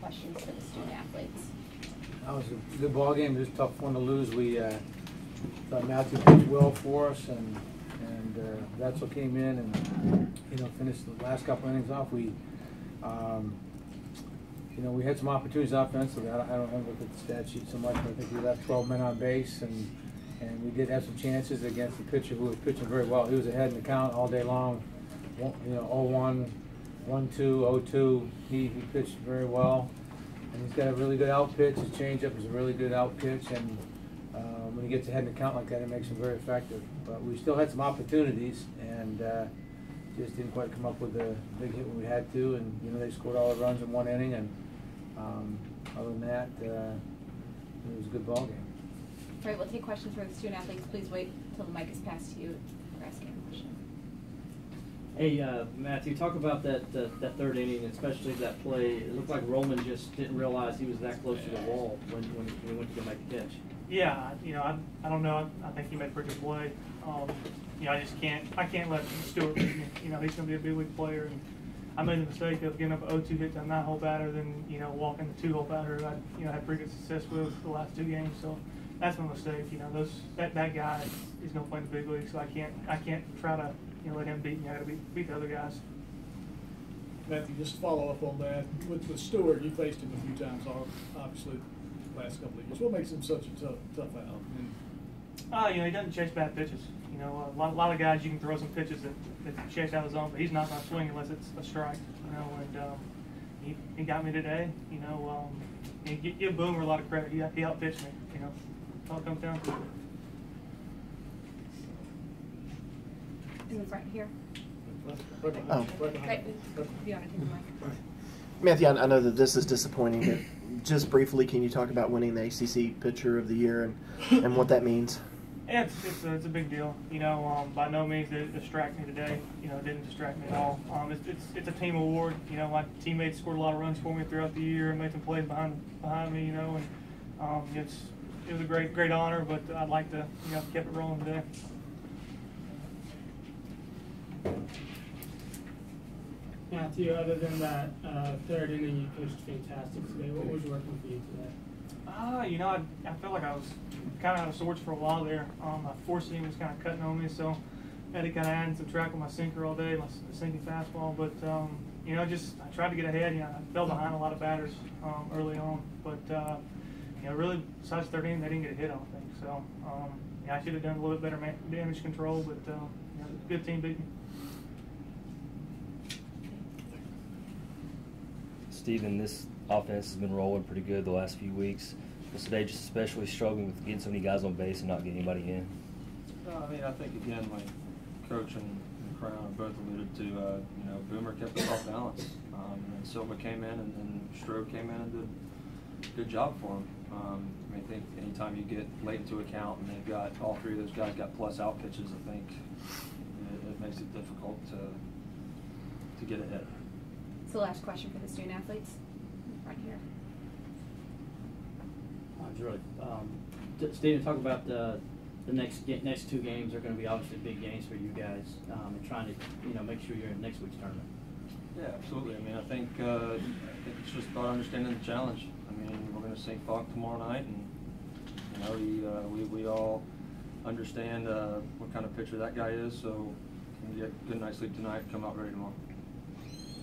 Questions for the student athletes? That was a good ball game. It was a tough one to lose. We thought Matthew pitched well for us, and that's what came in and finished the last couple innings off. We we had some opportunities offensively. I don't look at the stat sheet so much, but I think we left 12 men on base, and we did have some chances against the pitcher who was pitching very well. He was ahead in the count all day long. 0-1, 1-2, 0-2. He pitched very well, and he's got a really good out pitch. His changeup is a really good out pitch, and when he gets ahead in the count like that, it makes him very effective. But we still had some opportunities, and just didn't quite come up with a big hit when we had to. And they scored all the runs in one inning, and other than that, it was a good ball game. All right, we'll take questions for the student athletes. Please wait until the mic is passed to you for asking a question. Hey, Matthew, talk about that third inning, especially that play. It looked like Roman just didn't realize he was that close to the wall when he went to go make the catch. Yeah, I don't know. I think he made a pretty good play. I can't let Stewart beat me. He's going to be a big league player, and I made the mistake of getting up an 0-2 hit to a 9-hole batter, then walking the 2-hole batter. I had pretty good success with the last 2 games, so that's my mistake. That guy is going to play in the big league, so I can't try to let him beat me. I got to beat the other guys. Matthew, just to follow up on that, with Stewart, you faced him a few times, obviously, last couple of years. What makes him such a tough out? He doesn't chase bad pitches. A lot of guys you can throw some pitches that chase out of the zone, but he's not going to swing unless it's a strike. And he got me today. Give Boomer a lot of credit. He outpitched me. That's all it comes down to. In the front here. Right Right. You want to take the mic? Matthew, I know that this is disappointing, but just briefly, can you talk about winning the ACC Pitcher of the Year and what that means? Yeah, it's a big deal. By no means did it distract me today. It didn't distract me at all. It's a team award. My teammates scored a lot of runs for me throughout the year and made some plays behind me. It was a great honor, but I'd like to keep it rolling today. Matthew, other than that third inning, you pitched fantastic today. What was working for you today? I felt like I was kind of out of sorts for a while there. My four seam was kind of cutting on me, so I had to kind of add some track with my sinker all day, my sinking fastball. But I tried to get ahead. I fell behind a lot of batters early on, but really besides third inning, they didn't get a hit. I don't think so. I should have done a little bit better damage control, but good team beat me. Steven, this offense has been rolling pretty good the last few weeks. Was today just especially struggling with getting so many guys on base and not getting anybody in? I think again, like Coach and Crown both alluded to, Boomer kept us off balance. And Silva came in, and then Stroh came in and did a good job for him. I think anytime you get late into a count and they've got all three of those guys got plus out pitches, I think it makes it difficult to get ahead. It's the last question for the student athletes. Right here. Steven, talk about the next 2 games are going to be obviously big games for you guys, and trying to make sure you're in next week's tournament. Yeah, absolutely. I think it's just about understanding the challenge. We're going to sing Falk tomorrow night, and we all understand what kind of pitcher that guy is. So we get a good night's sleep tonight, come out ready tomorrow.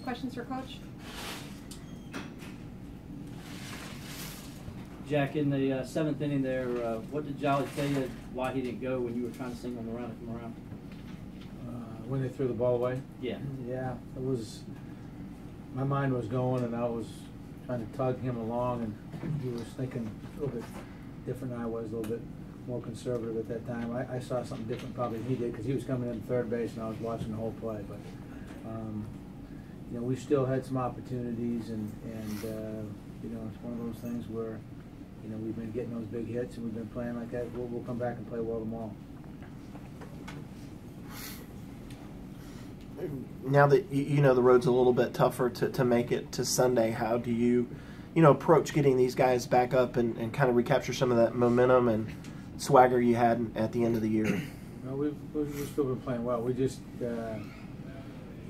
Questions for Coach? Jack, in the 7th inning there, what did Jolly tell you why he didn't go when you were trying to sing on the run and come around? When they threw the ball away? Yeah. Yeah, it was. My mind was going, and I was trying to tug him along, and he was thinking a little bit different than I was, a little bit more conservative at that time. I saw something different probably than he did because he was coming in third base, and I was watching the whole play. But we still had some opportunities, and it's one of those things where we've been getting those big hits, and we've been playing like that. We'll come back and play well tomorrow. Now that the road's a little bit tougher to make it to Sunday, how do you approach getting these guys back up and kind of recapture some of that momentum and swagger you had at the end of the year? We've still been playing well. We just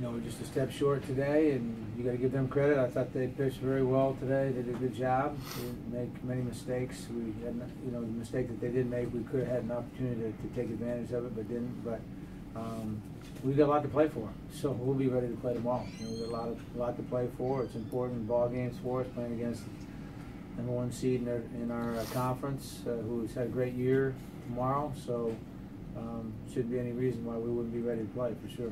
we're just a step short today, and you got to give them credit. I thought they pitched very well today. They did a good job. They didn't make many mistakes. We had, the mistake that they did make, we could have had an opportunity to take advantage of it, but didn't. But we've got a lot to play for, so we'll be ready to play tomorrow. We've got a lot to play for. It's important ball games for us, playing against the #1 seed in our conference, who's had a great year tomorrow. So shouldn't be any reason why we wouldn't be ready to play for sure.